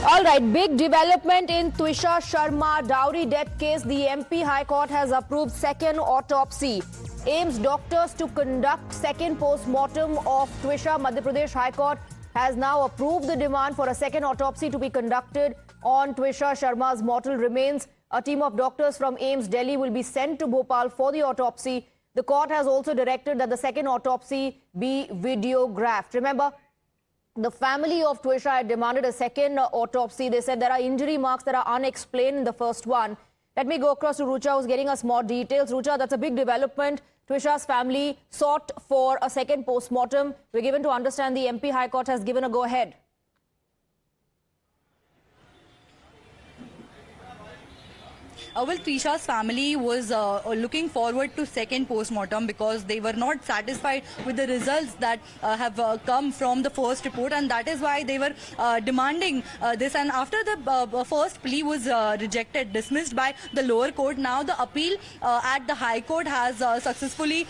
All right, big development in Twisha Sharma dowry death case. The MP High Court has approved second autopsy. AIIMS doctors to conduct second post-mortem of Twisha. Madhya Pradesh High Court has now approved the demand for a second autopsy to be conducted on Twisha Sharma's mortal remains. A team of doctors from AIIMS Delhi will be sent to Bhopal for the autopsy. The court has also directed that the second autopsy be videographed. Remember, the family of Twisha had demanded a second autopsy. They said there are injury marks that are unexplained in the first one. Let me go across to Rucha, who's getting us more details. Rucha, that's a big development. Twisha's family sought for a second post-mortem. We're given to understand the MP High Court has given a go-ahead. Well, Twisha's family was looking forward to second post-mortem because they were not satisfied with the results that have come from the first report, and that is why they were demanding this. And after the first plea was rejected, dismissed by the lower court, now the appeal at the High Court has successfully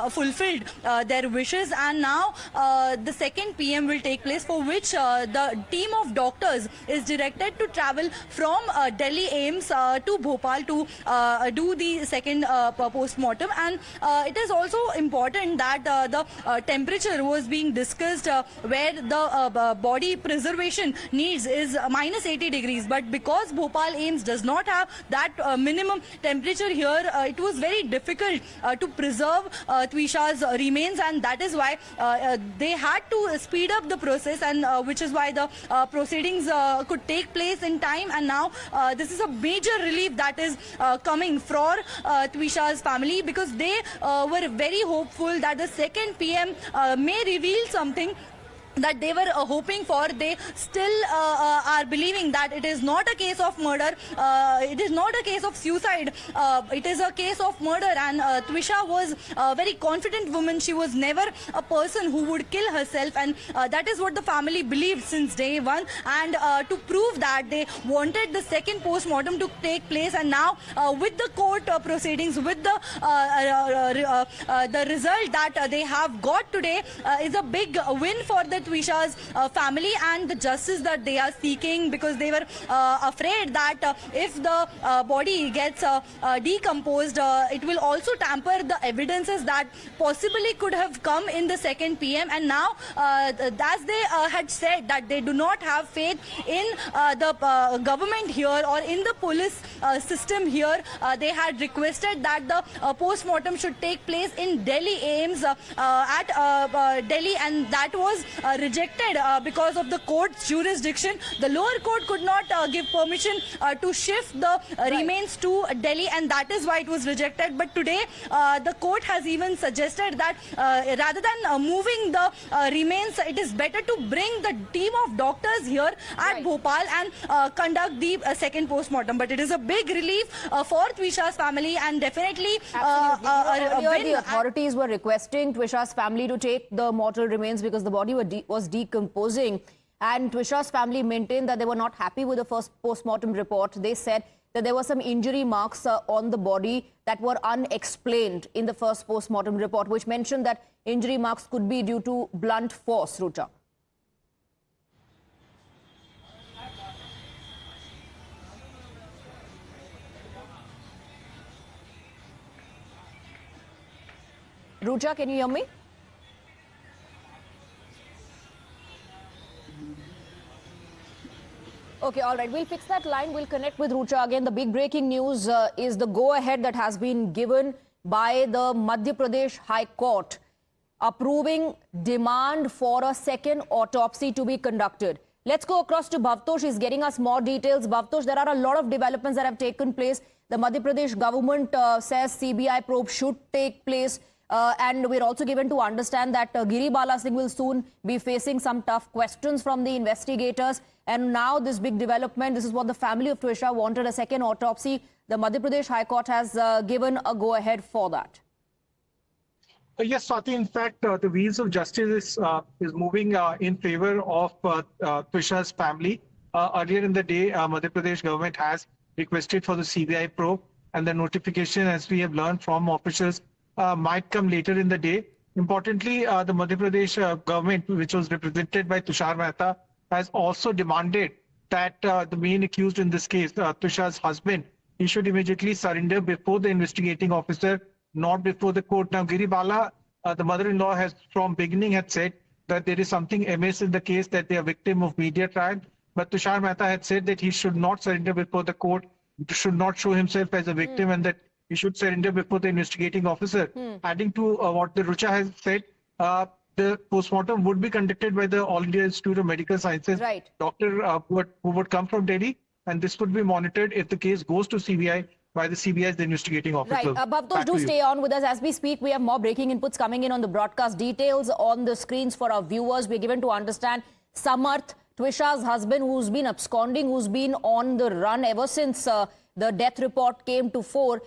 fulfilled their wishes, and now the second PM will take place, for which the team of doctors is directed to travel from Delhi AIIMS to Bhopal to do the second post-mortem. And it is also important that the temperature was being discussed where the body preservation needs is -80 degrees, but because Bhopal AIIMS does not have that minimum temperature here, it was very difficult to preserve Twisha's remains, and that is why they had to speed up the process, and which is why the proceedings could take place in time. And now this is a major relief that is coming for Twisha's family, because they were very hopeful that the second PM may reveal something that they were hoping for. They still are believing that it is not a case of murder, it is not a case of suicide, it is a case of murder. And Twisha was a very confident woman. She was never a person who would kill herself, and that is what the family believed since day one. And to prove that, they wanted the second post-mortem to take place. And now with the court proceedings, with the result that they have got today, is a big win for the Twisha's family and the justice that they are seeking, because they were afraid that if the body gets decomposed, it will also tamper the evidences that possibly could have come in the second PM. And now, as they had said that they do not have faith in the government here or in the police system here, they had requested that the post-mortem should take place in Delhi AIIMS at Delhi, and that was rejected because of the court's jurisdiction. The lower court could not give permission to shift the remains to Delhi, and that is why it was rejected. But today the court has even suggested that rather than moving the remains, it is better to bring the team of doctors here at Bhopal and conduct the second post-mortem. But it is a big relief for Twisha's family, and definitely the authorities were requesting Twisha's family to take the mortal remains because the body was decomposing, and Twisha's family maintained that they were not happy with the first post-mortem report. They said that there were some injury marks on the body that were unexplained in the first post-mortem report, which mentioned that injury marks could be due to blunt force. Rucha. Rucha, can you hear me? Okay, all right. We'll fix that line. We'll connect with Rucha again. The big breaking news is the go-ahead that has been given by the Madhya Pradesh High Court, approving demand for a second autopsy to be conducted. Let's go across to Bhavtosh. He's getting us more details. Bhavtosh, there are a lot of developments that have taken place. The Madhya Pradesh government says CBI probe should take place. And we're also given to understand that Giri Bala Singh will soon be facing some tough questions from the investigators. And now this big development, this is what the family of Twisha wanted, a second autopsy. The Madhya Pradesh High Court has given a go-ahead for that. Yes, Swati. In fact, the wheels of justice is moving in favor of Twisha's family. Earlier in the day, Madhya Pradesh government has requested for the CBI probe, and the notification, as we have learned from officials, might come later in the day. Importantly, the Madhya Pradesh government, which was represented by Tushar Mehta, has also demanded that the main accused in this case, Tushar's husband, he should immediately surrender before the investigating officer, not before the court. Now, Giribala, the mother-in-law, has from beginning had said that there is something amiss in the case, that they are victim of media trial. But Tushar Mehta had said that he should not surrender before the court, should not show himself as a victim, and that he should surrender before the investigating officer. Adding to what the Rucha has said, the postmortem would be conducted by the All India Institute of Medical Sciences doctor who would come from Delhi, and this would be monitored if the case goes to CBI by the CBI as the investigating officer. Right. Bhavtosh, do stay on with us as we speak. We have more breaking inputs coming in on the broadcast. Details on the screens for our viewers. We're given to understand Samarth, Twisha's husband, who's been absconding, who's been on the run ever since the death report came to fore,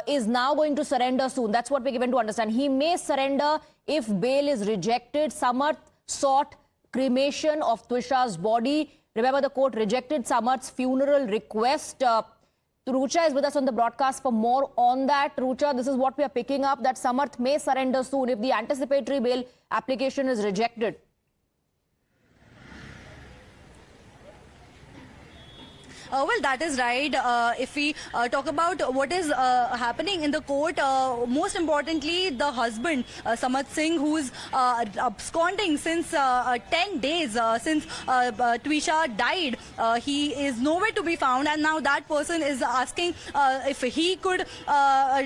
is now going to surrender soon. That's what we're given to understand. He may surrender if bail is rejected. Samarth sought cremation of Twisha's body. Remember, the court rejected Samarth's funeral request. Rucha is with us on the broadcast for more on that. Rucha, this is what we are picking up, that Samarth may surrender soon if the anticipatory bail application is rejected. Well, that is right. If we talk about what is happening in the court, most importantly, the husband, Samarth Singh, who's absconding since 10 days since Twisha died, he is nowhere to be found, and now that person is asking if he could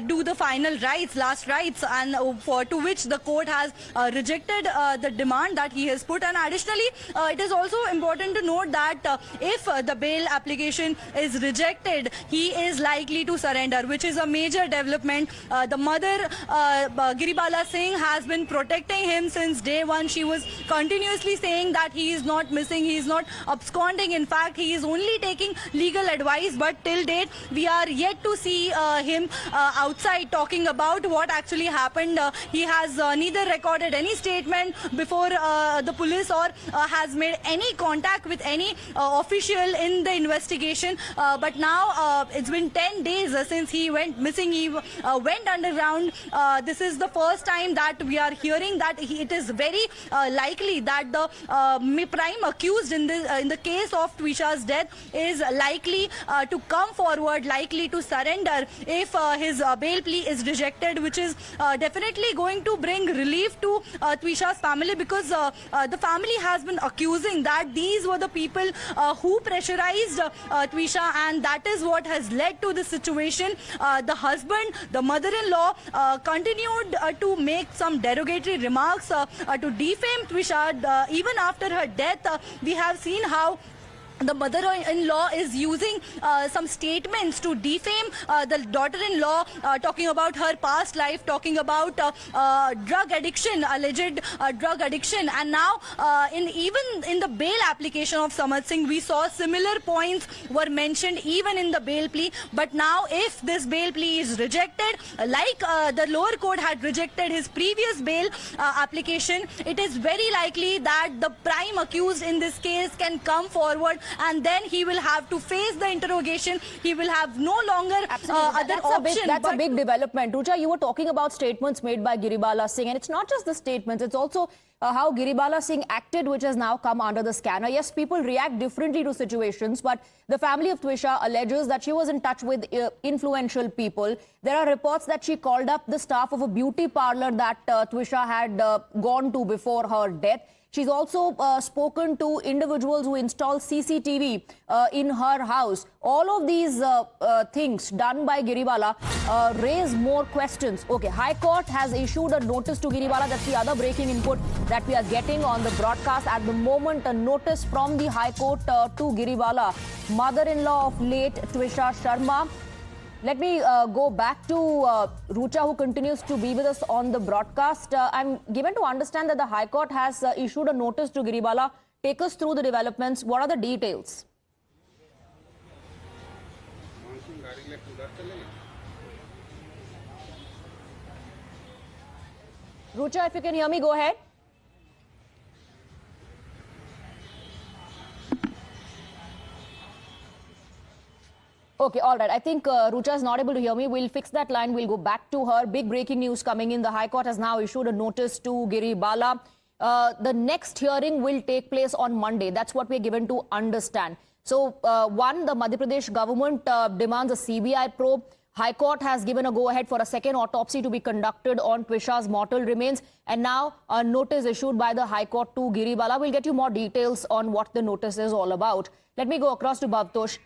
do the final rites, last rites, and to which the court has rejected the demand that he has put. And additionally, it is also important to note that if the bail application is rejected, he is likely to surrender, which is a major development. The mother, Giribala Singh, has been protecting him since day one. She was continuously saying that he is not missing, he is not absconding. In fact, he is only taking legal advice, but till date, we are yet to see him outside talking about what actually happened. He has neither recorded any statement before the police or has made any contact with any official in the investigation. But now it's been 10 days since he went missing. He went underground. This is the first time that we are hearing that it is very likely that the prime accused in the case of Twisha's death is likely to come forward, likely to surrender if his bail plea is rejected, which is definitely going to bring relief to Twisha's family, because the family has been accusing that these were the people who pressurized Twisha, and that is what has led to the situation. The husband, the mother-in-law, continued to make some derogatory remarks to defame Twisha. Even after her death, we have seen how the mother-in-law is using some statements to defame the daughter-in-law, talking about her past life, talking about drug addiction, alleged drug addiction. And now, even in the bail application of Samarth Singh, we saw similar points were mentioned even in the bail plea. But now, if this bail plea is rejected, like the lower court had rejected his previous bail application, it is very likely that the prime accused in this case can come forward, and then he will have to face the interrogation. He will have no longer other option. That's a big development. Rucha, you were talking about statements made by Giribala Singh, and it's not just the statements, it's also how Giribala Singh acted, which has now come under the scanner. Yes, people react differently to situations, but the family of Twisha alleges that she was in touch with influential people. There are reports that she called up the staff of a beauty parlor that Twisha had gone to before her death. She's also spoken to individuals who install CCTV in her house. All of these things done by Giribala raise more questions. Okay, High Court has issued a notice to Giribala. That's the other breaking input that we are getting on the broadcast. At the moment, a notice from the High Court to Giribala, mother-in-law of late Twisha Sharma. Let me go back to Rucha, who continues to be with us on the broadcast. I'm given to understand that the High Court has issued a notice to Giribala. Take us through the developments. What are the details? Rucha, if you can hear me, go ahead. Okay, all right. I think Rucha is not able to hear me. We'll fix that line. We'll go back to her. Big breaking news coming in. The High Court has now issued a notice to Giribala. The next hearing will take place on Monday. That's what we're given to understand. So, one, the Madhya Pradesh government demands a CBI probe. High Court has given a go-ahead for a second autopsy to be conducted on Twisha's mortal remains. And now a notice issued by the High Court to Giri Bala. We'll get you more details on what the notice is all about. Let me go across to Bhavtosh.